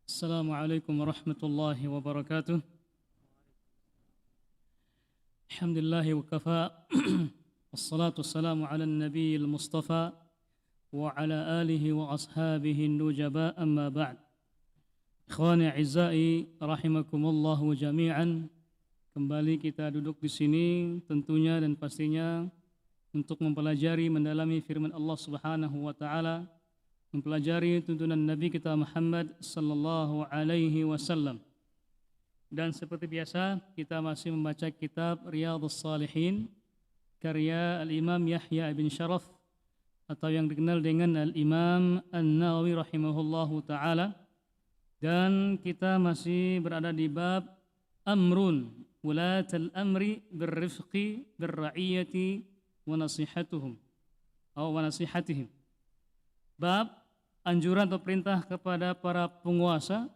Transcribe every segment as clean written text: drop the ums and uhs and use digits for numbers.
Assalamualaikum warahmatullahi wabarakatuh. Alhamdulillahi wa kafa. Wassalatu wassalamu ala nabiyil mustafa wa ala alihi wa ashabihi nujaba amma ba'd. Ikhwani a'izai rahimakumullahu jami'an. Kembali kita duduk di sini tentunya dan pastinya untuk mempelajari mendalami firman Allah Subhanahu wa taala, mempelajari tuntunan Nabi kita Muhammad sallallahu alaihi wasallam. Dan seperti biasa kita masih membaca kitab Riyadhus Shalihin karya Al-Imam Yahya bin Sharaf atau yang dikenal dengan Al-Imam An-Nawawi rahimahullahu taala, dan kita masih berada di bab amrun wulatal amri birrifqi birra'iyati wa nasihatuhum atau wa nasihatihim. Bab anjuran atau perintah kepada para penguasa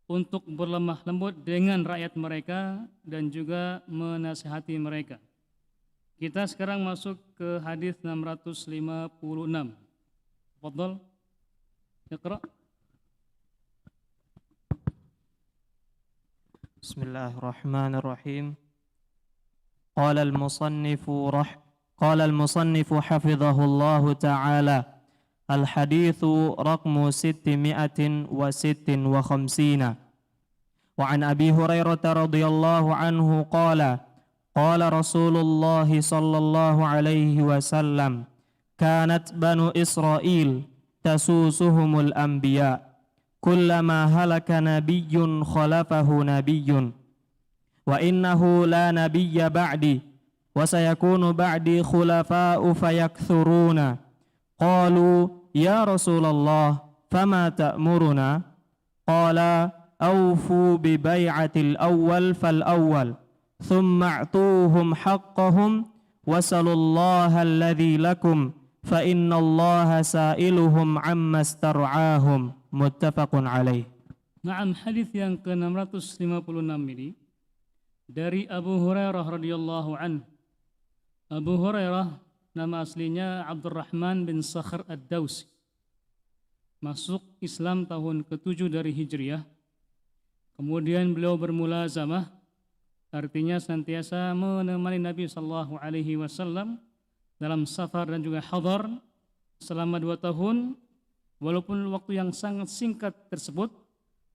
untuk berlemah lembut dengan rakyat mereka dan juga menasihati mereka. Kita sekarang masuk ke hadis 656. Tafadhal. Iqra. Bismillahirrahmanirrahim. Qala al-musannif hafizahullahu ta'ala. الحديث رقم 656 وعن أبي هريرة رضي الله عنه قال قال رسول الله صلى الله عليه وسلم كانت بنو إسرائيل تسوسهم الأنبياء كلما هلك نبي خلفه نبي وإنه لا نبي بعدي وسيكون بعدي خلفاء فيكثرون قالوا يا رسول الله فما تأمرنا قال أوفوا ببيعة الأول فالأول ثم اعطوهم حقهم وسلوا الله الذي لكم فإن الله سائلهم عما استرعاهم متفق عليه. Naam, hadis yang ke-656 ini dari Abu Hurairah radhiyallahu anhu. Abu Hurairah nama aslinya Abdurrahman bin Sakhr ad-Dawsi. Masuk Islam tahun ke-7 dari Hijriah. Kemudian beliau bermulazamah, artinya senantiasa menemani Nabi sallallahu alaihi wasallam dalam safar dan juga hadar selama 2 tahun. Walaupun waktu yang sangat singkat tersebut,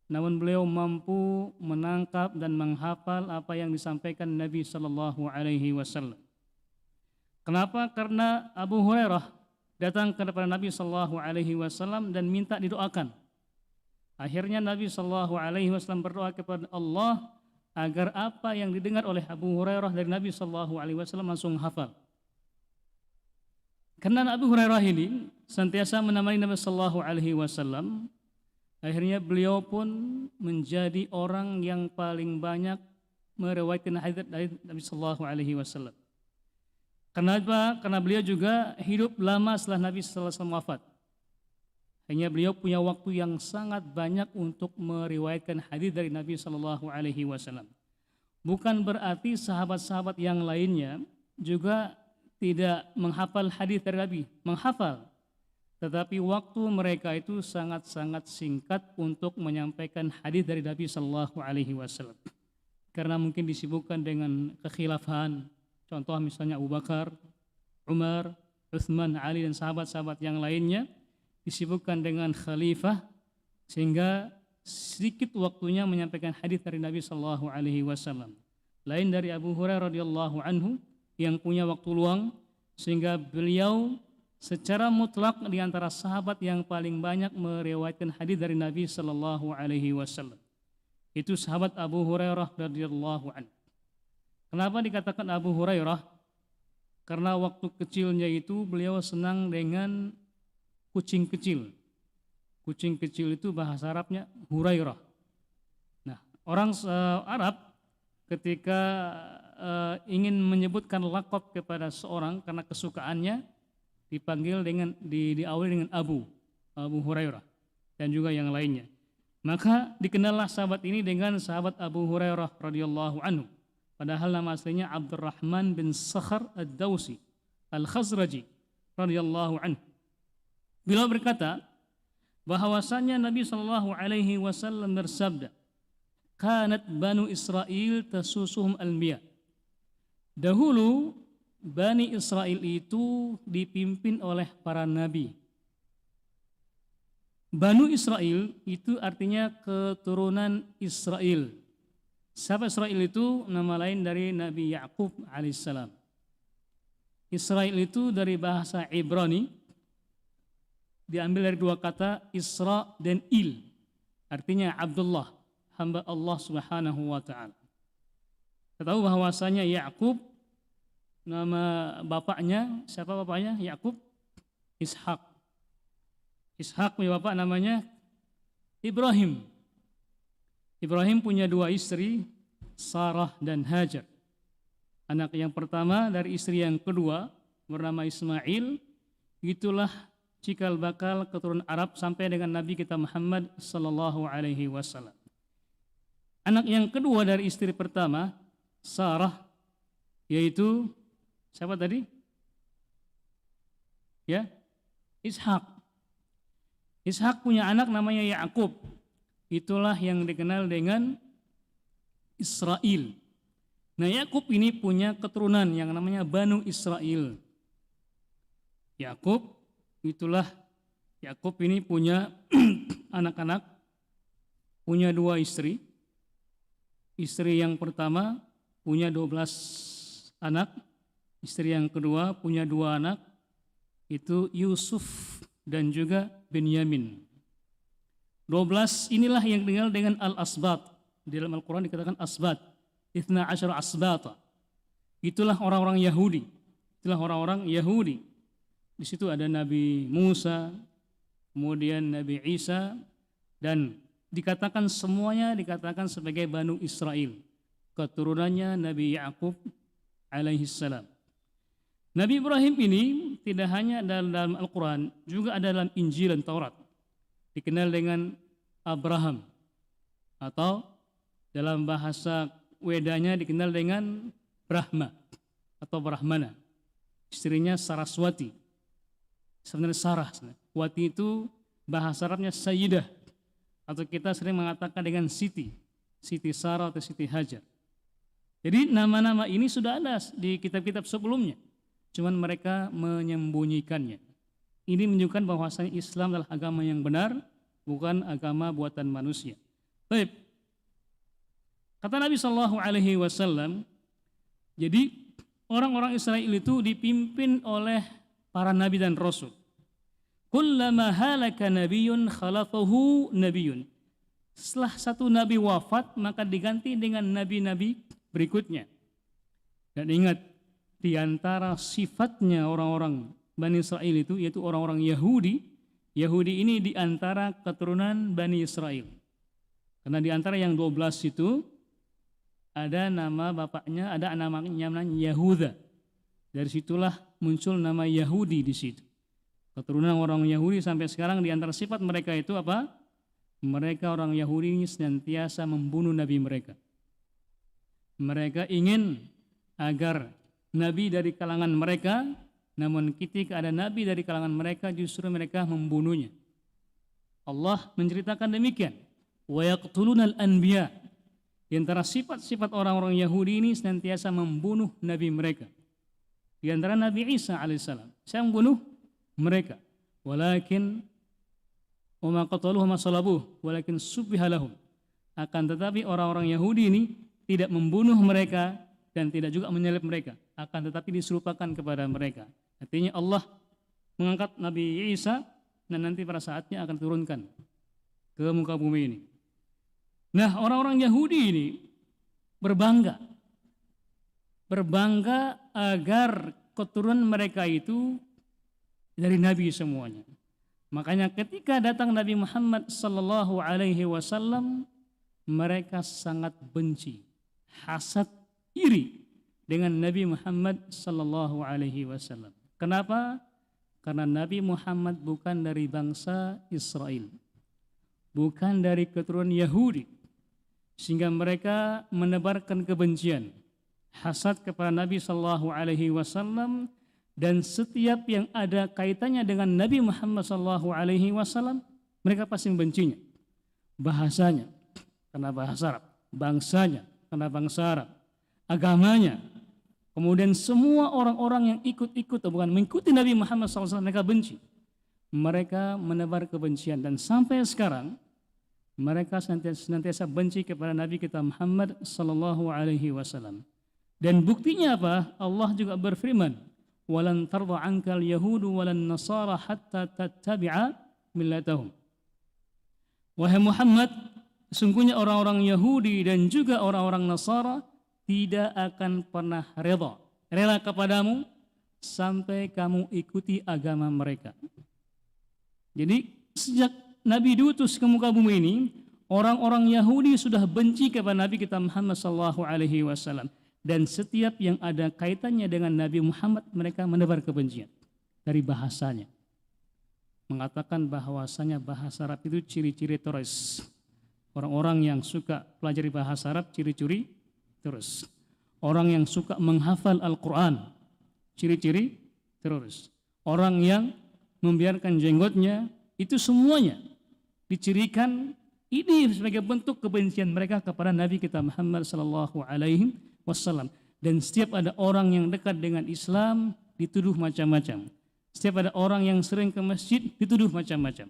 namun beliau mampu menangkap dan menghafal apa yang disampaikan Nabi sallallahu alaihi wasallam. Kenapa? Karena Abu Hurairah datang kepada Nabi sallallahu alaihi wasallam dan minta didoakan. Akhirnya Nabi sallallahu alaihi wasallam berdoa kepada Allah agar apa yang didengar oleh Abu Hurairah dari Nabi sallallahu alaihi wasallam langsung hafal. Karena Abu Hurairah ini senantiasa menemani Nabi sallallahu alaihi wasallam, akhirnya beliau pun menjadi orang yang paling banyak meriwayatkan hadits dari Nabi sallallahu alaihi wasallam. Kenapa? Karena beliau juga hidup lama setelah Nabi sallallahu alaihi wasallam wafat. Hanya beliau punya waktu yang sangat banyak untuk meriwayatkan hadis dari Nabi sallallahu alaihi wasallam. Bukan berarti sahabat-sahabat yang lainnya juga tidak menghafal hadis dari Nabi, menghafal. Tetapi waktu mereka itu sangat-sangat singkat untuk menyampaikan hadis dari Nabi sallallahu alaihi wasallam. Karena mungkin disibukkan dengan kekhilafan. Contoh misalnya Abu Bakar, Umar, Utsman, Ali dan sahabat-sahabat yang lainnya disibukkan dengan khalifah sehingga sedikit waktunya menyampaikan hadis dari Nabi sallallahu alaihi wasallam. Lain dari Abu Hurairah radhiyallahu anhu yang punya waktu luang sehingga beliau secara mutlak di antara sahabat yang paling banyak meriwayatkan hadis dari Nabi sallallahu alaihi wasallam. Itu sahabat Abu Hurairah radhiyallahu anhu. Kenapa dikatakan Abu Hurairah? Karena waktu kecilnya itu beliau senang dengan kucing kecil. Kucing kecil itu bahasa Arabnya Hurairah. Nah, orang Arab ketika ingin menyebutkan laqab kepada seorang karena kesukaannya dipanggil dengan diawali dengan Abu Hurairah dan juga yang lainnya. Maka dikenallah sahabat ini dengan sahabat Abu Hurairah radhiyallahu anhu. Padahal nama aslinya Abdurrahman bin Sakhr ad-Dawsi al-Khazraji radhiyallahu anhu. Beliau berkata bahwasanya Nabi Shallallahu Alaihi Wasallam bersabda, "Kanat Banu Israel tasusuhum al-miya." Dahulu Bani Israel itu dipimpin oleh para nabi. Banu Israel itu artinya keturunan Israel. Siapa Israel itu? Nama lain dari Nabi Yakub alaihissalam. Israel itu dari bahasa Ibrani, diambil dari dua kata Isra dan Il, artinya Abdullah, hamba Allah subhanahu wa ta'ala. Kita tahu bahwasanya Yakub, nama bapaknya, siapa bapaknya? Yakub, Ishak. Ishak punya bapak namanya Ibrahim. Ibrahim punya dua istri, Sarah dan Hajar. Anak yang pertama dari istri yang kedua bernama Ismail, itulah cikal bakal keturunan Arab sampai dengan Nabi kita Muhammad sallallahu alaihi wasallam. Anak yang kedua dari istri pertama, Sarah, yaitu siapa tadi? Ya, Ishak. Ishak punya anak namanya Yakub. Itulah yang dikenal dengan Israel. Nah, Yakub ini punya keturunan yang namanya Banu Israel. Yakub ini punya anak-anak, punya dua istri. Istri yang pertama punya 12 anak, istri yang kedua punya 2 anak, itu Yusuf dan juga Benyamin. 12 inilah yang dikenal dengan Al-Asbat. Di dalam Al-Quran dikatakan Asbat, 12 Asbata. Itulah orang-orang Yahudi. Di situ ada Nabi Musa, kemudian Nabi Isa, dan dikatakan semuanya dikatakan sebagai Banu Israel, keturunannya Nabi Yakub alaihissalam. Nabi Ibrahim ini tidak hanya dalam Al-Quran, juga ada dalam Injil dan Taurat. Dikenal dengan Abraham, atau dalam bahasa Wedanya dikenal dengan Brahma atau Brahmana. Istrinya Saraswati. Sebenarnya Sarah. Wati itu bahasa Arabnya Sayyidah, atau kita sering mengatakan dengan Siti Sarah atau Siti Hajar. Jadi nama-nama ini sudah ada di kitab-kitab sebelumnya, cuman mereka menyembunyikannya. Ini menunjukkan bahwasanya Islam adalah agama yang benar, bukan agama buatan manusia. Baik. Kata Nabi Shallallahu Alaihi Wasallam, jadi orang-orang Israel itu dipimpin oleh para nabi dan rasul. Kullama halaka nabiyyun khalafahu nabiyyun. Setelah satu nabi wafat, maka diganti dengan nabi-nabi berikutnya. Dan ingat, di antara sifatnya orang-orang Bani Israel itu, yaitu orang-orang Yahudi. Yahudi ini di antara keturunan Bani Israel. Karena di antara yang 12 itu ada nama bapaknya, ada namanya Yahuda. Dari situlah muncul nama Yahudi di situ. Keturunan orang Yahudi sampai sekarang di antara sifat mereka itu apa? Mereka orang Yahudi ini senantiasa membunuh nabi mereka. Mereka ingin agar nabi dari kalangan mereka, namun ketika ada nabi dari kalangan mereka justru mereka membunuhnya. Allah menceritakan demikian. Wa yaqtulunal anbiya. Di antara sifat-sifat orang-orang Yahudi ini senantiasa membunuh nabi mereka. Di antara Nabi Isa alaihissalam, saya membunuh mereka. Walakin wa ma qataluhu ma salabuh walakin subbiha lahum. Akan tetapi orang-orang Yahudi ini tidak membunuh mereka dan tidak juga menyalib mereka, akan tetapi diserupakan kepada mereka. Artinya Allah mengangkat Nabi Isa dan nanti pada saatnya akan turunkan ke muka bumi ini. Nah, orang-orang Yahudi ini berbangga agar keturunan mereka itu dari Nabi semuanya. Makanya ketika datang Nabi Muhammad sallallahu alaihi wasallam, mereka sangat benci, hasad, iri dengan Nabi Muhammad sallallahu alaihi wasallam. Kenapa? Karena Nabi Muhammad bukan dari bangsa Israel, bukan dari keturunan Yahudi, sehingga mereka menebarkan kebencian, hasad kepada Nabi sallallahu alaihi wasallam dan setiap yang ada kaitannya dengan Nabi Muhammad SAW, mereka pasti membencinya. Bahasanya, karena bahasa Arab. Bangsanya, karena bangsa Arab. Agamanya. Kemudian semua orang-orang yang ikut-ikut atau bukan mengikuti Nabi Muhammad SAW, mereka benci. Mereka menebar kebencian. Dan sampai sekarang, mereka senantiasa benci kepada Nabi kita Muhammad SAW. Dan buktinya apa? Allah juga berfirman, walan tarda ankal yahudu walan nasara hatta tattabi'a millatahum. Wahai Muhammad, sesungguhnya orang-orang Yahudi dan juga orang-orang Nasara tidak akan pernah rela kepadamu sampai kamu ikuti agama mereka. Jadi sejak Nabi diutus ke muka bumi ini, orang-orang Yahudi sudah benci kepada Nabi kita Muhammad SAW. Dan setiap yang ada kaitannya dengan Nabi Muhammad, mereka menebar kebencian dari bahasanya. Mengatakan bahwasanya bahasa Arab itu ciri-ciri teroris. Orang-orang yang suka pelajari bahasa Arab ciri-ciri teroris. Orang yang suka menghafal Al-Quran ciri-ciri teroris. Orang yang membiarkan jenggotnya, itu semuanya dicirikan ini sebagai bentuk kebencian mereka kepada Nabi kita Muhammad SAW. Dan setiap ada orang yang dekat dengan Islam dituduh macam-macam. Setiap ada orang yang sering ke masjid dituduh macam-macam.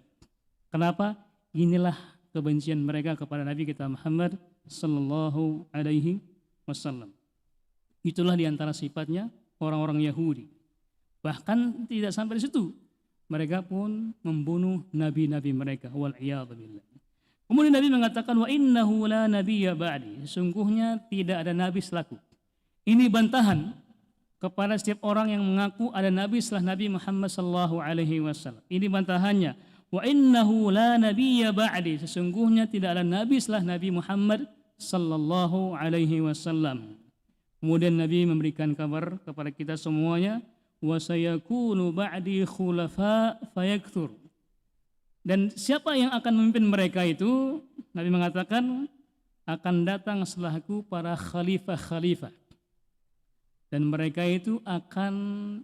Kenapa? Inilah kebencian mereka kepada Nabi kita Muhammad sallallahu alaihi wasallam. Itulah diantara sifatnya orang-orang Yahudi. Bahkan tidak sampai di situ, mereka pun membunuh nabi-nabi mereka. Wal'iyadzubillah. Kemudian Nabi mengatakan, wa innahu la nabiyya ba'di. Sesungguhnya tidak ada nabi setelahku. Ini bantahan kepada setiap orang yang mengaku ada nabi setelah Nabi Muhammad sallallahu alaihi wasallam. Ini bantahannya. Wa innahu la nabiyya ba'di. Sesungguhnya tidak ada nabi setelah Nabi Muhammad sallallahu alaihi wasallam. Kemudian Nabi memberikan kabar kepada kita semuanya, wa sayakunu ba'di khulafa fayakthur. Dan siapa yang akan memimpin mereka itu, Nabi mengatakan akan datang setelahku para khalifah-khalifah. Dan mereka itu akan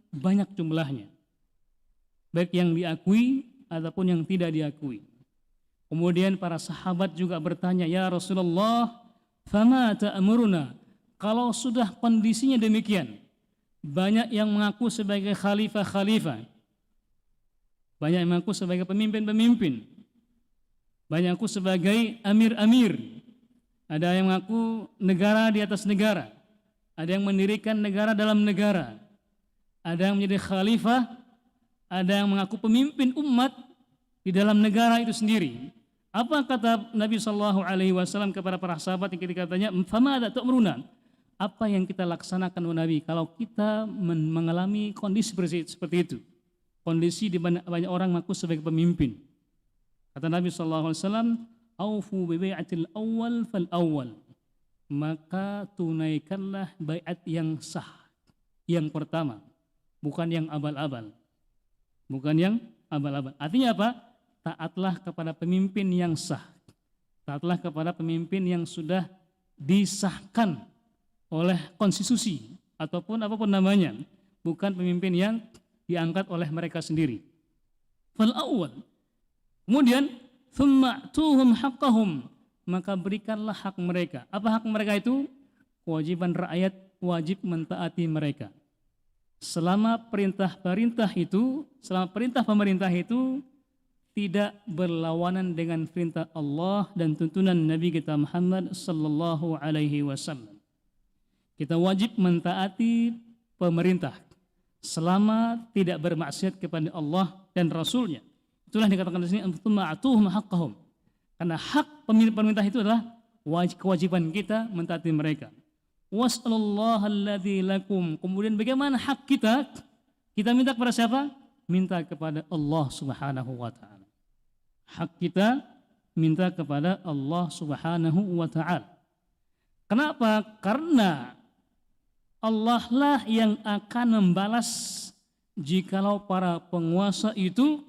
banyak jumlahnya, baik yang diakui ataupun yang tidak diakui. Kemudian para sahabat juga bertanya, ya Rasulullah, fama ta'muruna? Kalau sudah kondisinya demikian, banyak yang mengaku sebagai khalifah-khalifah, banyak yang mengaku sebagai pemimpin-pemimpin, banyak yang mengaku sebagai amir-amir, ada yang mengaku negara di atas negara, ada yang mendirikan negara dalam negara, ada yang menjadi khalifah, ada yang mengaku pemimpin umat di dalam negara itu sendiri. Apa kata Nabi SAW kepada para sahabat yang ketika katanya, fama ada ta'muruna? Apa yang kita laksanakan Nabi kalau kita mengalami kondisi seperti itu? Kondisi di mana banyak orang mengaku sebagai pemimpin. Kata Nabi SAW, aufu bi bai'atil awwal fal awwal. Maka tunaikanlah baiat yang sah, yang pertama, bukan yang abal-abal. Bukan yang abal-abal. Artinya apa? Taatlah kepada pemimpin yang sah. Taatlah kepada pemimpin yang sudah disahkan oleh konstitusi ataupun apapun namanya, bukan pemimpin yang diangkat oleh mereka sendiri. Fal awwal. Kemudian thumma tuhum haqqahum, maka berikanlah hak mereka. Apa hak mereka itu? Kewajiban rakyat wajib mentaati mereka. Selama perintah pemerintah itu tidak berlawanan dengan perintah Allah dan tuntunan Nabi kita Muhammad sallallahu alaihi wasallam. Kita wajib mentaati pemerintah selama tidak bermaksiat kepada Allah dan Rasulnya. Itulah yang dikatakan di sini, atuhum haqqahum. Karena hak pemerintah itu adalah kewajiban kita mentaati mereka. Was'alullaha alladzi lakum. Kemudian bagaimana hak kita? Kita minta kepada siapa? Minta kepada Allah Subhanahu wa taala. Hak kita minta kepada Allah Subhanahu wa taala. Kenapa? Karena Allah lah yang akan membalas jikalau para penguasa itu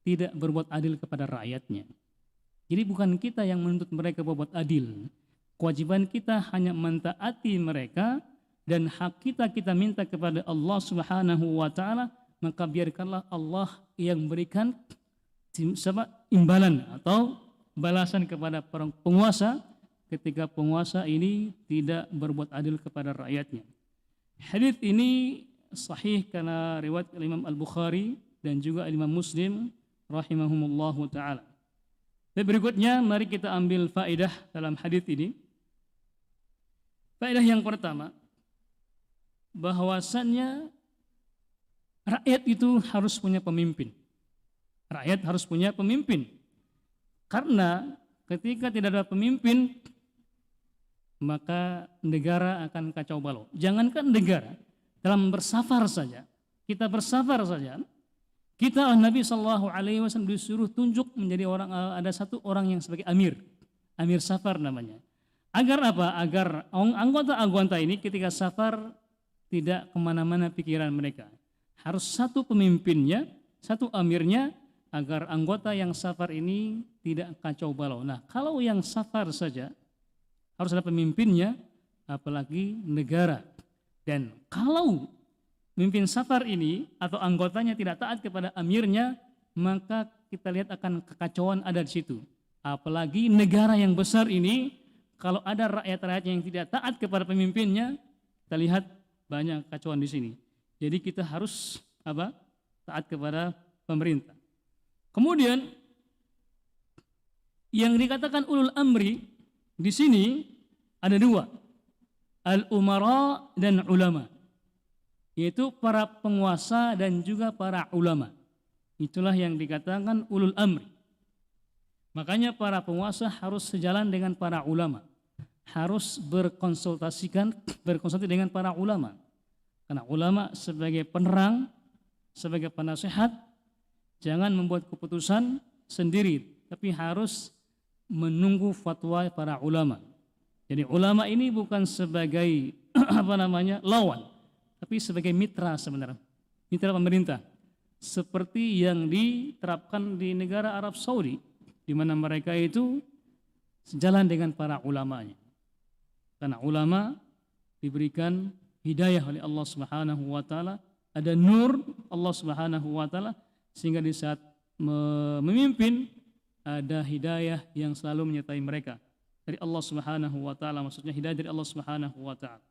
tidak berbuat adil kepada rakyatnya. Jadi bukan kita yang menuntut mereka berbuat adil. Kewajiban kita hanya mentaati mereka dan hak kita minta kepada Allah Subhanahu wa taala, maka biarkanlah Allah yang berikan imbalan atau balasan kepada penguasa ketika penguasa ini tidak berbuat adil kepada rakyatnya. Hadis ini sahih karena riwayat Imam Al-Bukhari dan juga Imam Muslim rahimahumullahu taala. Dan berikutnya mari kita ambil faedah dalam hadis ini. Faedah yang pertama, bahwasannya rakyat itu harus punya pemimpin. Rakyat harus punya pemimpin. Karena ketika tidak ada pemimpin, maka negara akan kacau balau. Jangankan negara, dalam bersafar saja, kita bersafar saja, kita Nabi SAW disuruh tunjuk menjadi orang, ada satu orang yang sebagai amir safar namanya. Agar apa? Agar anggota-anggota ini ketika safar tidak kemana-mana pikiran mereka. Harus satu pemimpinnya, satu amirnya, agar anggota yang safar ini tidak kacau balau. Nah, kalau yang safar saja harus ada pemimpinnya, apalagi negara. Dan kalau pemimpin safar ini atau anggotanya tidak taat kepada amirnya, maka kita lihat akan kekacauan ada di situ. Apalagi negara yang besar ini, kalau ada rakyat-rakyat yang tidak taat kepada pemimpinnya, kita lihat banyak kekacauan di sini. Jadi kita harus taat kepada pemerintah. Kemudian yang dikatakan ulul amri di sini ada dua, al-umara dan ulama, yaitu para penguasa dan juga para ulama. Itulah yang dikatakan ulul amri. Makanya para penguasa harus sejalan dengan para ulama, harus berkonsultasi dengan para ulama. Karena ulama sebagai penerang, sebagai penasehat, jangan membuat keputusan sendiri, tapi harus menunggu fatwa para ulama. Jadi ulama ini bukan sebagai lawan, tapi sebagai mitra sebenarnya, mitra pemerintah. Seperti yang diterapkan di negara Arab Saudi, di mana mereka itu sejalan dengan para ulamanya. Karena ulama diberikan hidayah oleh Allah Subhanahu wa taala, ada nur Allah Subhanahu wa taala, sehingga di saat memimpin ada hidayah yang selalu menyertai mereka dari Allah Subhanahu wa taala, maksudnya hidayah dari Allah Subhanahu wa taala.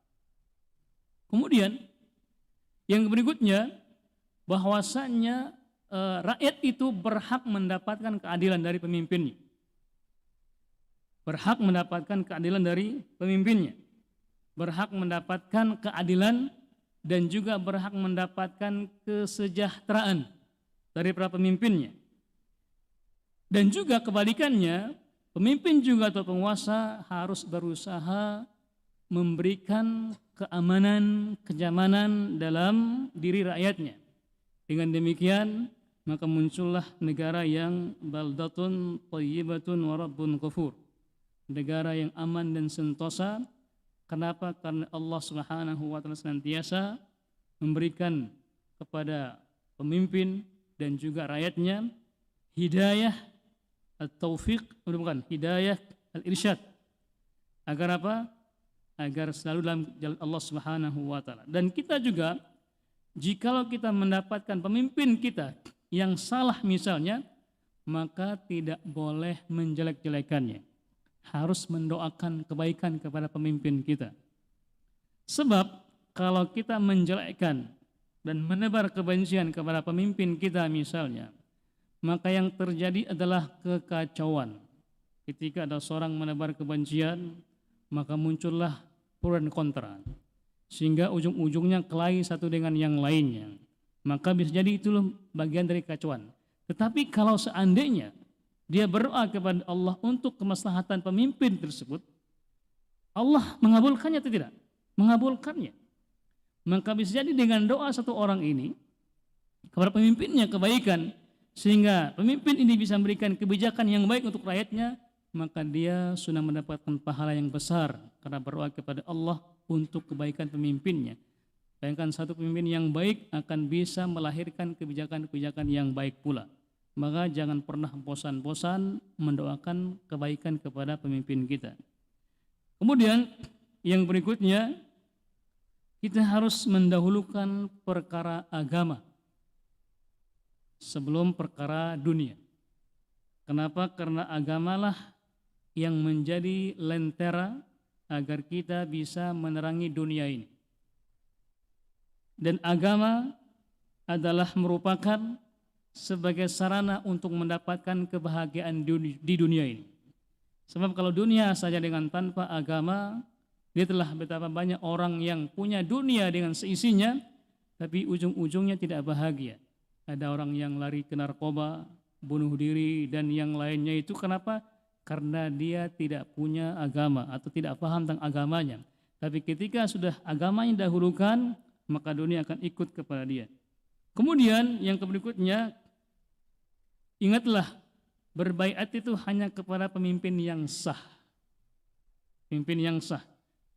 Kemudian yang berikutnya, bahwasannya rakyat itu berhak mendapatkan keadilan dari pemimpinnya. Berhak mendapatkan keadilan dari pemimpinnya. Berhak mendapatkan keadilan dan juga berhak mendapatkan kesejahteraan dari para pemimpinnya. Dan juga kebalikannya, pemimpin juga atau penguasa harus berusaha memberikan keamanan, kenyamanan dalam diri rakyatnya. Dengan demikian, maka muncullah negara yang baldatun thayyibatun wa rabbun ghafur. Negara yang aman dan sentosa. Kenapa? Karena Allah Subhanahu wa taala senantiasa memberikan kepada pemimpin dan juga rakyatnya hidayah at-taufiq, bukan, hidayah al-irsyad. Agar apa? Agar selalu dalam jalan Allah Subhanahu wa taala. Dan kita juga, jikalau kita mendapatkan pemimpin kita yang salah misalnya, maka tidak boleh menjelek-jelekannya. Harus mendoakan kebaikan kepada pemimpin kita. Sebab kalau kita menjelekkan dan menebar kebencian kepada pemimpin kita misalnya, maka yang terjadi adalah kekacauan. Ketika ada seorang menebar kebencian, maka muncullah pro dan kontra, sehingga ujung-ujungnya kelahi satu dengan yang lainnya. Maka bisa jadi itulah bagian dari kekacauan. Tetapi kalau seandainya dia berdoa kepada Allah untuk kemaslahatan pemimpin tersebut, Allah mengabulkannya atau tidak? Mengabulkannya. Maka bisa jadi dengan doa satu orang ini kepada pemimpinnya kebaikan, sehingga pemimpin ini bisa memberikan kebijakan yang baik untuk rakyatnya, maka dia sudah mendapatkan pahala yang besar karena berdoa kepada Allah untuk kebaikan pemimpinnya. Bayangkan satu pemimpin yang baik akan bisa melahirkan kebijakan-kebijakan yang baik pula. Maka jangan pernah bosan-bosan mendoakan kebaikan kepada pemimpin kita. Kemudian yang berikutnya, kita harus mendahulukan perkara agama sebelum perkara dunia. Kenapa? Karena agamalah yang menjadi lentera agar kita bisa menerangi dunia ini. Dan agama adalah merupakan sebagai sarana untuk mendapatkan kebahagiaan di dunia ini. Sebab kalau dunia saja dengan tanpa agama, lihatlah betapa banyak orang yang punya dunia dengan seisinya, tapi ujung-ujungnya tidak bahagia. Ada orang yang lari ke narkoba, bunuh diri, dan yang lainnya itu kenapa? Karena dia tidak punya agama atau tidak paham tentang agamanya. Tapi ketika sudah agamanya dahulukan, maka dunia akan ikut kepada dia. Kemudian yang berikutnya, ingatlah berbaiat itu hanya kepada pemimpin yang sah. Pemimpin yang sah.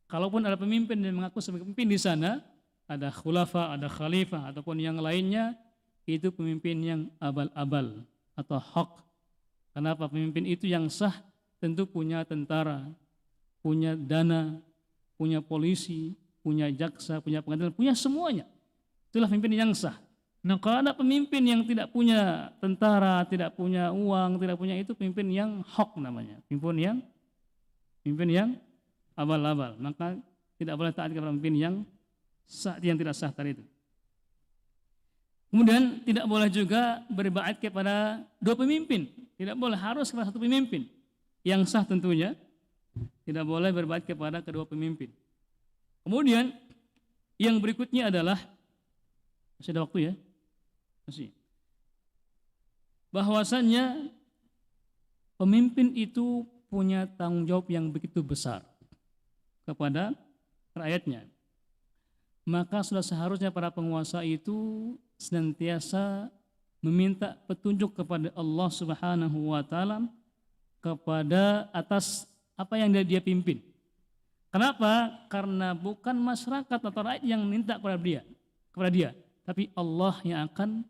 Kalaupun ada pemimpin yang mengaku sebagai pemimpin di sana, ada khulafa, ada khalifah, ataupun yang lainnya, itu pemimpin yang abal-abal atau hak. Kenapa? Pemimpin itu yang sah tentu punya tentara, punya dana, punya polisi, punya jaksa, punya pengadilan, punya semuanya. Itulah pemimpin yang sah. Nah, kalau ada pemimpin yang tidak punya tentara, tidak punya uang, tidak punya itu, pemimpin yang hak namanya. Pemimpin yang abal-abal. Maka tidak boleh taat kepada pemimpin yang sah, yang tidak sah tadi itu. Kemudian tidak boleh juga berbaiat kepada dua pemimpin. Tidak boleh, harus kepada satu pemimpin. Yang sah tentunya. Tidak boleh berbaiat kepada kedua pemimpin. Kemudian yang berikutnya adalah, masih ada waktu ya? Masih. Bahwasannya pemimpin itu punya tanggung jawab yang begitu besar kepada rakyatnya. Maka sudah seharusnya para penguasa itu senantiasa meminta petunjuk kepada Allah Subhanahu wa taala kepada atas apa yang dia pimpin. Kenapa? Karena bukan masyarakat atau rakyat yang minta kepada dia, tapi Allah yang akan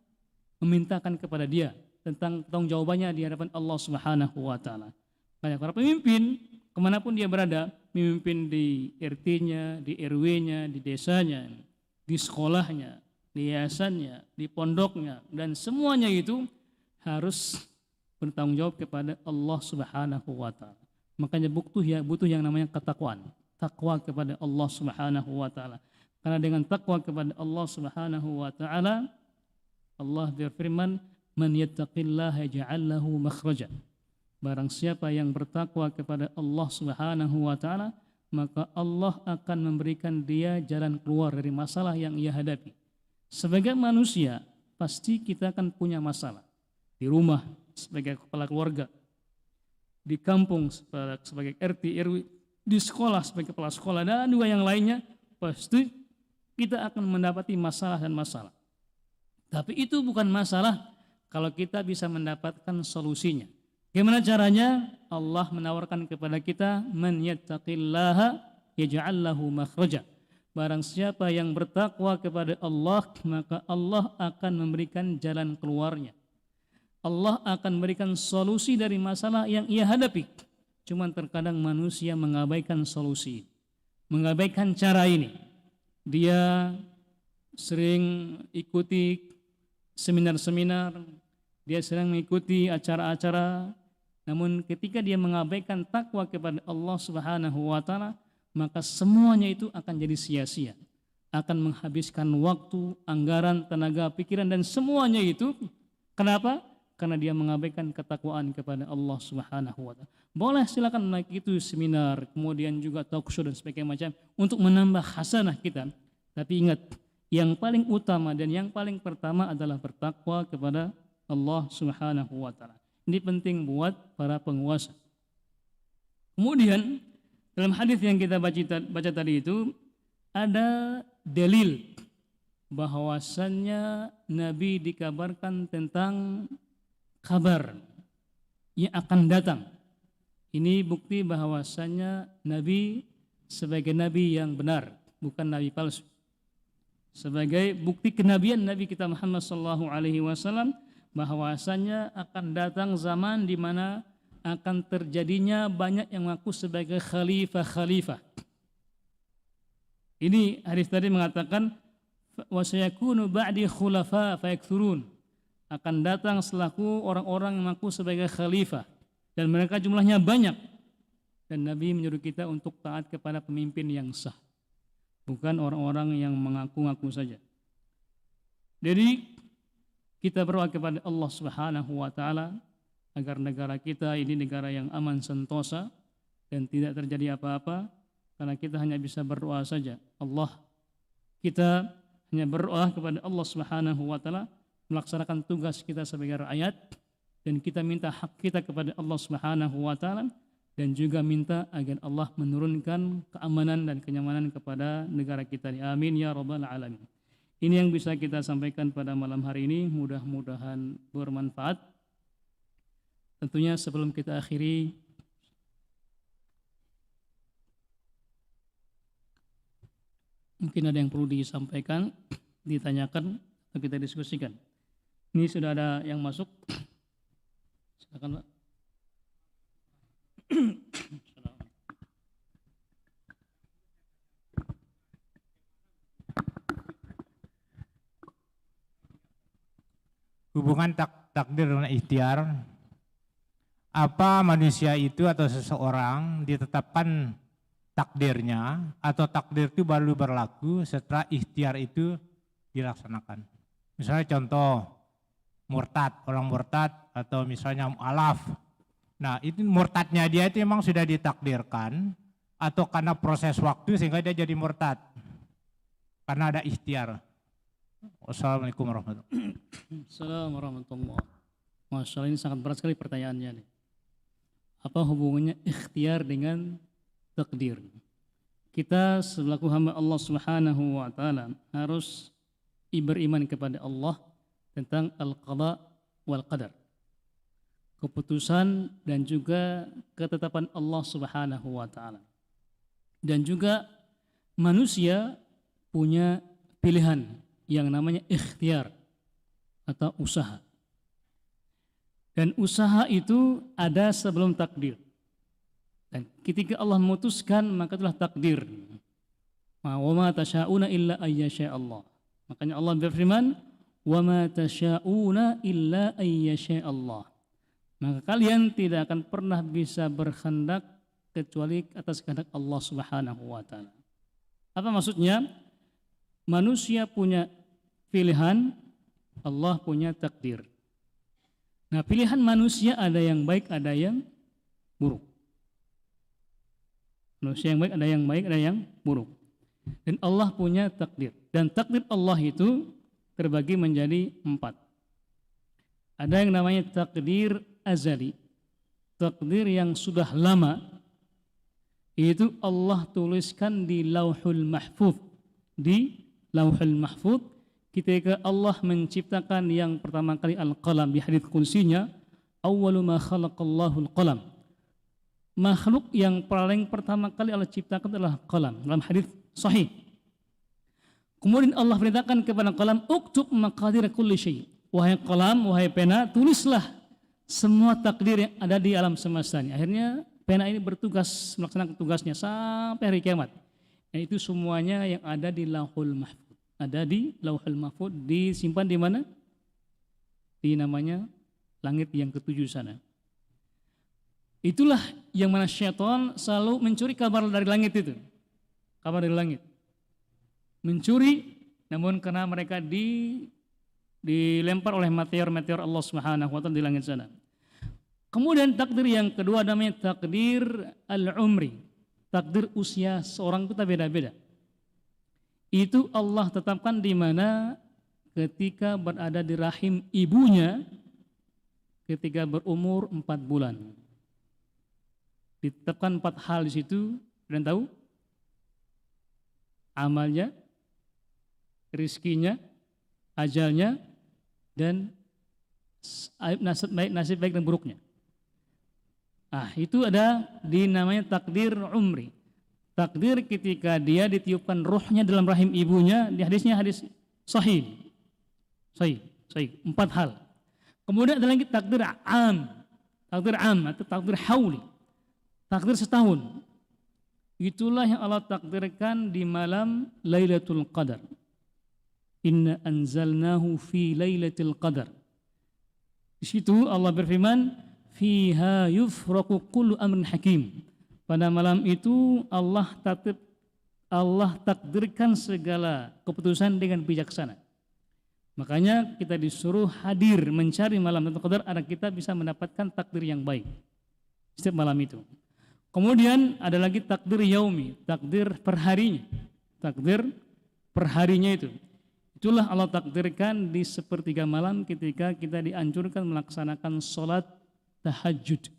memintakan kepada dia tentang tanggung jawabannya di hadapan Allah Subhanahu wa taala. Banyak para pemimpin kemanapun dia berada, memimpin di RT-nya, di RW-nya, di desanya, di sekolahnya, di yayasannya, di pondoknya, dan semuanya itu harus bertanggung jawab kepada Allah Subhanahu wa taala. Makanya butuh yang namanya ketakwaan, takwa kepada Allah Subhanahu wa taala. Karena dengan takwa kepada Allah Subhanahu wa taala, Allah berfirman, "Man yattaqillaha yaj'al lahu makhraja." Barang siapa yang bertakwa kepada Allah Subhanahu wa taala, maka Allah akan memberikan dia jalan keluar dari masalah yang ia hadapi. Sebagai manusia, pasti kita akan punya masalah. Di rumah sebagai kepala keluarga, di kampung sebagai RT, RW, di sekolah sebagai kepala sekolah, dan juga yang lainnya, pasti kita akan mendapati masalah dan masalah. Tapi itu bukan masalah kalau kita bisa mendapatkan solusinya. Gimana caranya? Allah menawarkan kepada kita, man yattaqillaha yaj'al lahu makhraja. Barang siapa yang bertakwa kepada Allah, maka Allah akan memberikan jalan keluarnya. Allah akan memberikan solusi dari masalah yang ia hadapi. Cuman terkadang manusia mengabaikan solusi, mengabaikan cara ini. Dia sering ikuti seminar-seminar, dia sering mengikuti acara-acara, namun ketika dia mengabaikan takwa kepada Allah Subhanahu wa taala, maka semuanya itu akan jadi sia-sia, akan menghabiskan waktu, anggaran, tenaga, pikiran, dan semuanya itu. Kenapa? Karena dia mengabaikan ketakwaan kepada Allah Subhanahu wa taala. Boleh silakan mengikuti seminar, kemudian juga talk show dan sebagainya macam untuk menambah hasanah kita. Tapi ingat, yang paling utama dan yang paling pertama adalah bertakwa kepada Allah Subhanahu wa taala. Ini penting buat para penguasa. Kemudian dalam hadis yang kita baca tadi itu ada dalil bahwasannya Nabi dikabarkan tentang kabar yang akan datang. Ini bukti bahwasannya Nabi sebagai Nabi yang benar, bukan Nabi palsu. Sebagai bukti kenabian Nabi kita Muhammad SAW, bahwasannya akan datang zaman di mana akan terjadinya banyak yang mengaku sebagai khalifah-khalifah. Ini hadis tadi mengatakan wa sayakunu ba'di khulafa fayakthurun. Akan datang setelahku orang-orang yang mengaku sebagai khalifah dan mereka jumlahnya banyak. Dan Nabi menyuruh kita untuk taat kepada pemimpin yang sah, bukan orang-orang yang mengaku-ngaku saja. Jadi kita berdoa kepada Allah Subhanahu wa taala agar negara kita ini negara yang aman sentosa dan tidak terjadi apa-apa, karena kita hanya bisa berdoa saja. Kita hanya berdoa kepada Allah Subhanahu wa taala melaksanakan tugas kita sebagai rakyat, dan kita minta hak kita kepada Allah Subhanahu wa taala, dan juga minta agar Allah menurunkan keamanan dan kenyamanan kepada negara kita. Amin ya rabbal alamin. Ini yang bisa kita sampaikan pada malam hari ini, mudah-mudahan bermanfaat. Tentunya sebelum kita akhiri, mungkin ada yang perlu disampaikan, ditanyakan, atau kita diskusikan. Ini sudah ada yang masuk. Silakan Pak. Hubungan takdir dengan ikhtiar. Apa manusia itu atau seseorang ditetapkan takdirnya, atau takdir itu baru berlaku setelah ikhtiar itu dilaksanakan. Misalnya contoh murtad, orang murtad, atau misalnya mu'alaf. Nah itu murtadnya dia itu memang sudah ditakdirkan, atau karena proses waktu sehingga dia jadi murtad karena ada ikhtiar. Wassalamualaikum warahmatullahi wabarakatuh. Assalamualaikum warahmatullahi wabarakatuh. Masya Allah, ini sangat berat sekali pertanyaannya nih. Apa hubungannya ikhtiar dengan takdir? Kita selaku hamba Allah Subhanahu wa taala harus beriman kepada Allah tentang al-qada wal qadar. Keputusan dan juga ketetapan Allah Subhanahu wa taala. Dan juga manusia punya pilihan yang namanya ikhtiar atau usaha. Dan usaha itu ada sebelum takdir. Dan ketika Allah memutuskan, maka itulah takdir. Wa ma tasyauna illa ayyasha Allah. Makanya Allah berfirman, wa ma tasyauna illa ayyasha Allah. Maka kalian tidak akan pernah bisa berkehendak kecuali atas kehendak Allah Subhanahu wa taala. Apa maksudnya? Manusia punya pilihan, Allah punya takdir. Nah, pilihan manusia ada yang baik, ada yang buruk. Manusia yang baik, ada yang baik, ada yang buruk. Dan Allah punya takdir. Dan takdir Allah itu terbagi menjadi 4. Ada yang namanya takdir azali. Takdir yang sudah lama, itu Allah tuliskan di Lauhul Mahfuz. Di Lauhul Mahfuz, ketika Allah menciptakan yang pertama kali al-qalam, di hadits qudsinya, awwalu ma khalaqallahu al-qalam. Makhluk yang paling pertama kali Allah ciptakan adalah qalam, dalam hadits sahih. Kemudian Allah perintahkan kepada qalam, uktub maqadir kulli syai'. Wahai qalam, wahai pena, tulislah semua takdir yang ada di alam semesta ini. Akhirnya pena ini bertugas melaksanakan tugasnya sampai hari kiamat. Dan itu semuanya yang ada di Lauhul Mahfuz. Ada di Lauhul Mahfuz, disimpan di mana? Di namanya langit yang ketujuh sana. Itulah yang mana syaitan selalu mencuri kabar dari langit itu. Kabar dari langit. Mencuri, namun karena mereka dilempar oleh meteor-meteor Allah Subhanahu wa taala di langit sana. Kemudian takdir yang kedua namanya takdir al-umri. Takdir usia seorang itu beda-beda. Itu Allah tetapkan di mana ketika berada di rahim ibunya ketika berumur 4 bulan. Ditetapkan 4 hal di situ, kalian tahu? Amalnya, rizkinya, ajalnya, dan nasib baik dan buruknya. Ah, itu ada di namanya takdir umri. Takdir ketika dia ditiupkan ruhnya dalam rahim ibunya, di hadisnya hadis sahih. Sahih. 4 hal. Kemudian ada lagi takdir am. Takdir am atau takdir hauli. Takdir setahun. itulah yang Allah takdirkan di malam Lailatul Qadar. Inna anzalnahu fi Lailatul Qadar. Di situ Allah berfirman, fiha yufraqu kullu amrin hakim. Pada malam itu Allah takdirkan segala keputusan dengan bijaksana. Makanya kita disuruh hadir mencari malam Lailatul Qadar agar kita bisa mendapatkan takdir yang baik setiap malam itu. Kemudian ada lagi takdir yaumi, takdir perharinya. Takdir perharinya itu. Itulah Allah takdirkan di sepertiga malam ketika kita dianjurkan melaksanakan sholat tahajud.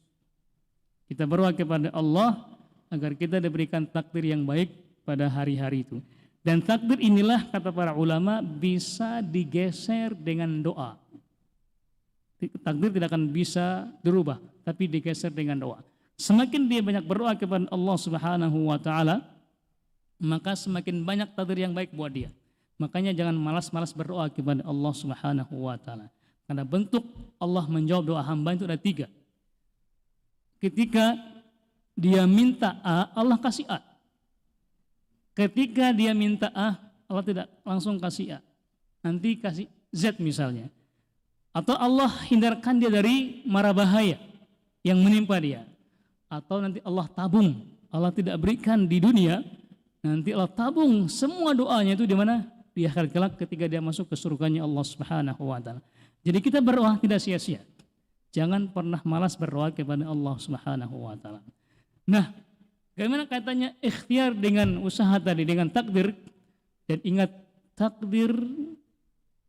Kita berdoa kepada Allah agar kita diberikan takdir yang baik pada hari-hari itu. Dan takdir inilah kata para ulama bisa digeser dengan doa. Takdir tidak akan bisa dirubah, tapi digeser dengan doa. Semakin dia banyak berdoa kepada Allah Subhanahu wa taala, maka semakin banyak takdir yang baik buat dia. Makanya jangan malas-malas berdoa kepada Allah Subhanahu wa taala. Karena bentuk Allah menjawab doa hamba itu ada 3. Ketika dia minta A, Allah kasih A. Ketika dia minta A, Allah tidak langsung kasih A. Nanti kasih Z misalnya. Atau Allah hindarkan dia dari mara bahaya yang menimpa dia. Atau nanti Allah tabung. Allah tidak berikan di dunia, nanti Allah tabung semua doanya itu di mana? Di akhirat kelak ketika dia masuk ke surganya Allah Subhanahu wa taala. Jadi kita berdoa tidak sia-sia. Jangan pernah malas berdoa kepada Allah Subhanahu wa taala. Nah, bagaimana katanya ikhtiar dengan usaha tadi, dengan takdir. Dan ingat, takdir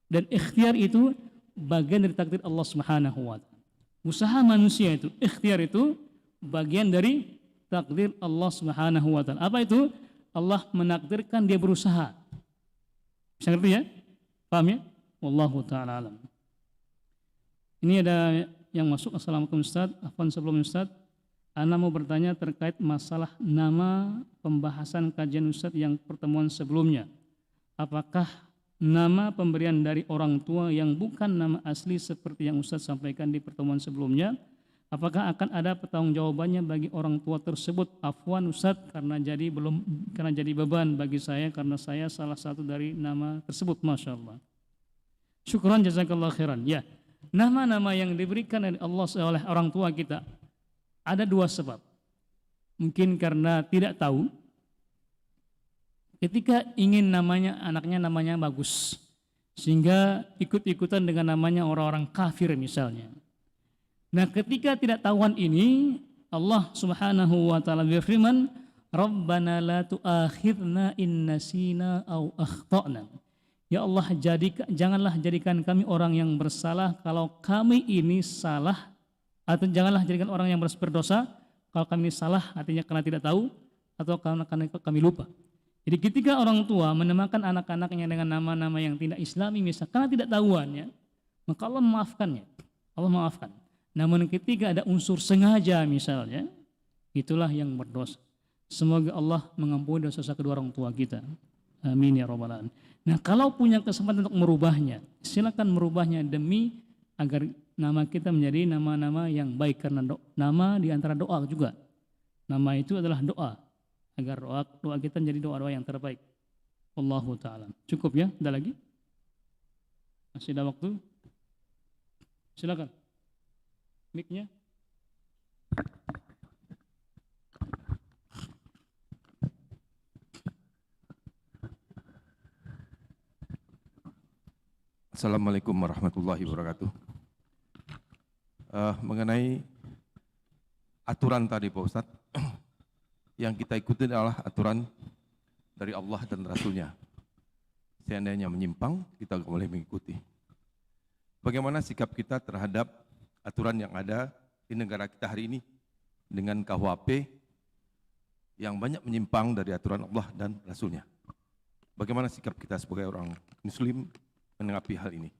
dan ikhtiar itu bagian dari takdir Allah Subhanahu wa taala. Usaha manusia itu, ikhtiar itu bagian dari takdir Allah Subhanahu wa taala. Apa itu? Allah menakdirkan dia berusaha. Bisa ngerti ya? Paham ya? Wallahu taala alam. Ini ada yang masuk. Assalamualaikum Ustaz. Afwan sebelum Ustaz, ana mau bertanya terkait masalah nama pembahasan kajian Ustaz yang pertemuan sebelumnya. Apakah nama pemberian dari orang tua yang bukan nama asli seperti yang Ustaz sampaikan di pertemuan sebelumnya? Apakah akan ada pertanggungjawabannya bagi orang tua tersebut? Afwan Ustaz, karena jadi beban bagi saya karena saya salah satu dari nama tersebut. Masya Allah. Syukran jazakallah khairan. Ya, nama-nama yang diberikan oleh Allah oleh orang tua kita ada 2 sebab. Mungkin karena tidak tahu. Ketika ingin anaknya namanya bagus, sehingga ikut-ikutan dengan namanya orang-orang kafir misalnya. Nah, ketika tidak tahuan ini, Allah Subhanahu wa taala berfirman, "Rabbana la tu'akhidna in nasina aw akhtana." Ya Allah, janganlah jadikan kami orang yang bersalah kalau kami ini salah, atau janganlah jadikan orang yang berdosa kalau kami ini salah, artinya karena tidak tahu atau karena kami lupa. Jadi ketika orang tua menamakan anak-anaknya dengan nama-nama yang tidak islami misalnya karena tidak tahuannya, maka Allah memaafkannya. Allah maafkan. Namun ketika ada unsur sengaja misalnya, itulah yang berdosa. Semoga Allah mengampuni dosa-dosa kedua orang tua kita. Amin ya rabbal alamin. Nah, kalau punya kesempatan untuk merubahnya, silakan merubahnya demi agar nama kita menjadi nama-nama yang baik, karena nama di antara doa juga. Nama itu adalah doa, agar doa kita menjadi doa-doa yang terbaik. Wallahu taala. Cukup ya? Ada lagi? Masih ada waktu? Silakan. Mic-nya. Assalamualaikum warahmatullahi wabarakatuh. Mengenai aturan tadi Pak Ustadz, yang kita ikuti adalah aturan dari Allah dan Rasulnya. Seandainya menyimpang, kita tidak boleh mengikuti. Bagaimana sikap kita terhadap aturan yang ada di negara kita hari ini dengan KUHP yang banyak menyimpang dari aturan Allah dan Rasulnya? Bagaimana sikap kita sebagai orang Muslim menanggapi hal ini?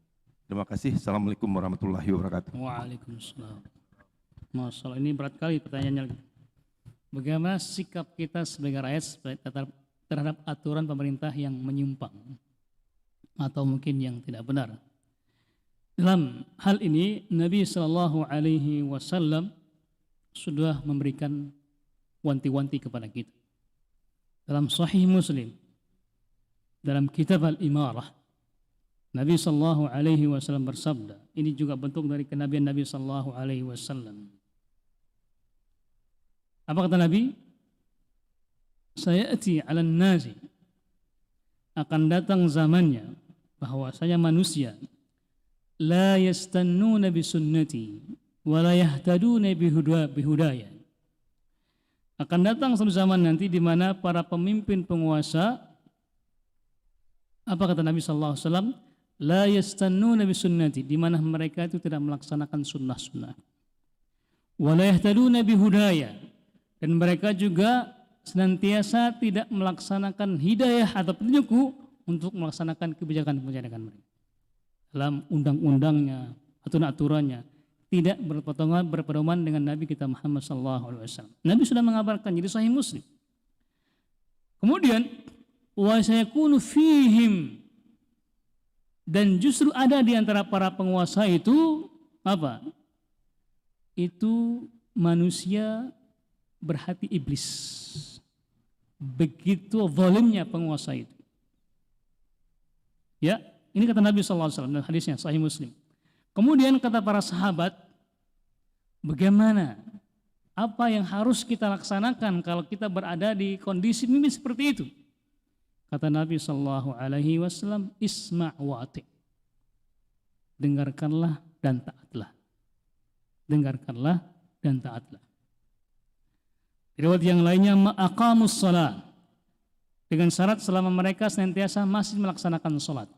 Terima kasih. Assalamualaikum warahmatullahi wabarakatuh. Waalaikumsalam. Masya Allah, ini berat kali pertanyaannya. Bagaimana sikap kita sebagai rakyat terhadap aturan pemerintah yang menyimpang atau mungkin yang tidak benar? Dalam hal ini Nabi SAW sudah memberikan wanti-wanti kepada kita. dalam Sahih Muslim, dalam kitab Al-Imarah, Nabi sallallahu alaihi wasallam bersabda, ini juga bentuk dari kenabian Nabi sallallahu alaihi wasallam. Apa kata Nabi? Sayati 'alan nasi, akan datang zamannya bahwasanya manusia la yastannuna bi sunnati wa la yahtaduna bihudaya. Akan datang suatu zaman nanti di mana para pemimpin penguasa, apa kata Nabi sallallahu alaihi wasallam? La yastannuna bi sunnati, di mana mereka itu tidak melaksanakan sunnah-sunnah. Wa la yahtaduna bihudaya, dan mereka juga senantiasa tidak melaksanakan hidayah atau petunjukku untuk melaksanakan kebijakan-kebijakan mereka. Dalam undang-undangnya, aturan-aturannya, tidak berpedoman dengan Nabi kita Muhammad SAW. Nabi sudah mengabarkan, jadi Sahih Muslim. Kemudian, wa sayakunu fihim, dan justru ada di antara para penguasa itu, apa? Itu manusia berhati iblis. Begitu zalimnya penguasa itu. Ya, ini kata Nabi SAW dalam hadisnya Sahih Muslim. Kemudian kata para sahabat, bagaimana? Apa yang harus kita laksanakan kalau kita berada di kondisi ini seperti itu? Kata Nabi SAW, isma' wa ati'. Dengarkanlah dan taatlah. Dengarkanlah dan taatlah. Riwayat yang lainnya, ma'aqamus shalah, dengan syarat selama mereka senantiasa masih melaksanakan salat.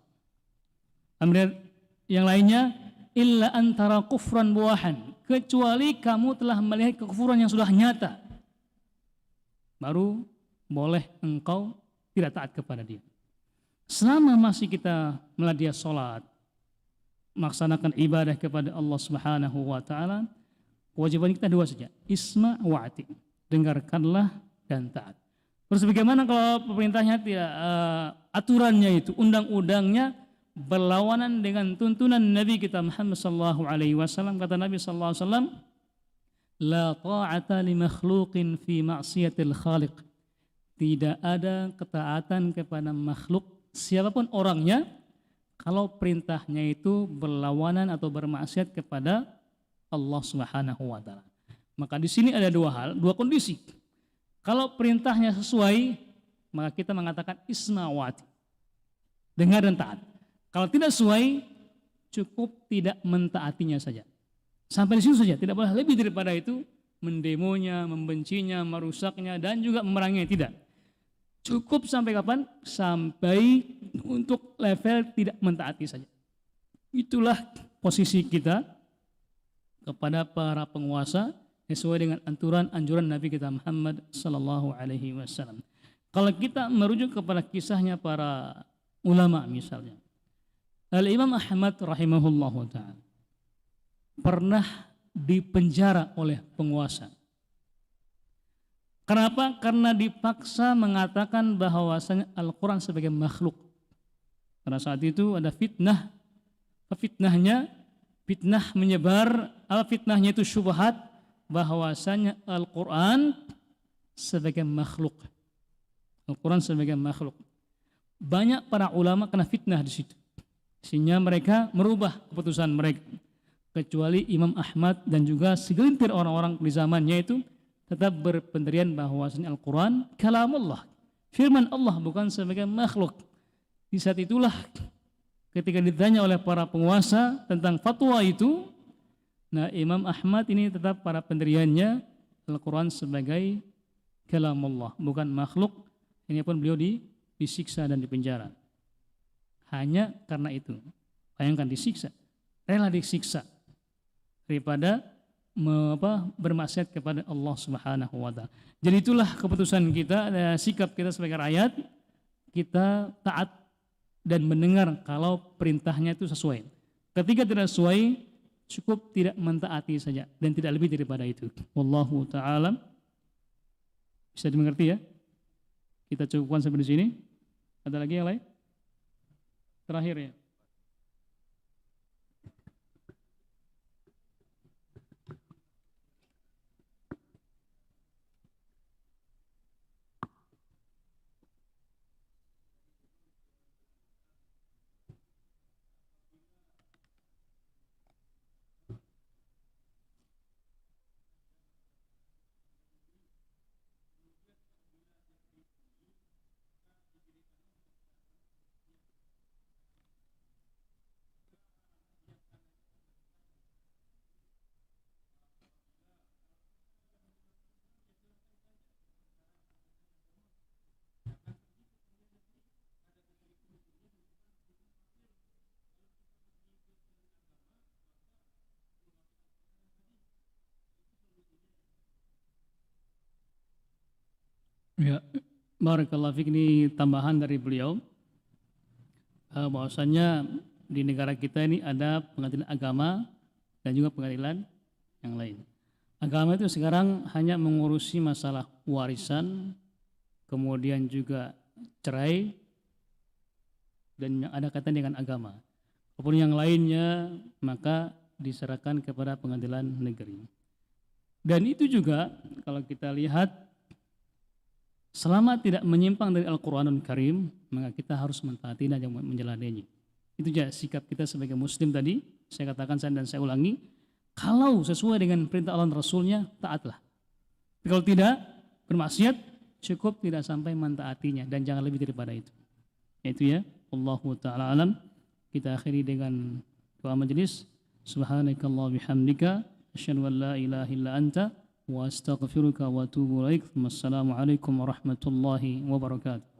Kemudian yang lainnya, illa antara kufran buahan, kecuali kamu telah melihat kekufuran yang sudah nyata, baru boleh engkau tidak taat kepada dia. Selama masih kita melihat dia salat, melaksanakan ibadah kepada Allah Subhanahu wa taala, kewajiban kita dua saja, isma' wa ati', dengarkanlah dan taat. Terus bagaimana kalau pemerintahnya tidak, aturannya itu, undang-undangnya berlawanan dengan tuntunan Nabi kita Muhammad sallallahu alaihi wasallam? Kata Nabi sallallahu alaihi wasallam, la ta'ata li makhluqin fi ma'siyatil khaliq. Tidak ada ketaatan kepada makhluk siapapun orangnya kalau perintahnya itu berlawanan atau bermaksiat kepada Allah Subhanahu wa taala. Maka di sini ada dua kondisi. Kalau perintahnya sesuai, maka kita mengatakan isma' wa ati', dengar dan taat. Kalau tidak sesuai, cukup tidak mentaatinya saja. Sampai di situ saja, tidak boleh lebih daripada itu, mendemonya, membencinya, merusaknya, dan juga memeranginya, tidak. Cukup sampai kapan? Sampai untuk level tidak mentaati saja. Itulah posisi kita kepada para penguasa sesuai dengan anjuran Nabi kita Muhammad sallallahu alaihi wasallam. Kalau kita merujuk kepada kisahnya para ulama misalnya, Al-Imam Ahmad rahimahullahu ta'ala pernah dipenjara oleh penguasa. Kenapa? Karena dipaksa mengatakan bahwasanya Al-Quran sebagai makhluk. Pada saat itu ada fitnah. Fitnah menyebar. Fitnahnya itu syubhat bahwasanya Al-Quran sebagai makhluk. Al-Quran sebagai makhluk. Banyak para ulama kena fitnah di situ, sehingga mereka merubah keputusan mereka. Kecuali Imam Ahmad dan juga segelintir orang-orang di zamannya itu tetap berpendirian bahwasanya Al-Quran kalamullah, firman Allah, bukan sebagai makhluk. Di saat itulah ketika ditanya oleh para penguasa tentang fatwa itu, nah Imam Ahmad ini tetap pada pendiriannya Al-Quran sebagai kalamullah, bukan makhluk. Ini pun beliau disiksa dan dipenjara. Hanya karena itu. Bayangkan disiksa, rela disiksa daripada bermaksiat kepada Allah Subhanahu wa taala. Jadi itulah keputusan kita, sikap kita sebagai rakyat, kita taat dan mendengar kalau perintahnya itu sesuai. Ketika tidak sesuai, cukup tidak mentaati saja dan tidak lebih daripada itu. Wallahu taala. Bisa dimengerti ya? Kita cukupkan sampai di sini. Ada lagi yang lain? Terakhir ya. Ya, barakallahu fiik, ini tambahan dari beliau bahwasanya di negara kita ini ada pengadilan agama dan juga pengadilan yang lain. Agama itu sekarang hanya mengurusi masalah warisan, kemudian juga cerai, dan yang ada kaitan dengan agama. Apapun yang lainnya maka diserahkan kepada pengadilan negeri. Dan itu juga kalau kita lihat, selama tidak menyimpang dari Al-Quranul Karim, maka kita harus mentaati dan menjalaninya. Itu saja sikap kita sebagai muslim tadi. Saya katakan dan saya ulangi, kalau sesuai dengan perintah Allah dan Rasulnya, taatlah. Kalau tidak, bermaksiat, cukup tidak sampai mentaatinya dan jangan lebih daripada itu. Itu ya, Allahu ta'ala alam. Kita akhiri dengan doa majelis. Subhanakallah bihamdika, asyhadu an la ilaha illa anta, wa astaghfiruka wa atubu ilaik. Wassalamualaikum warahmatullahi wabarakatuh.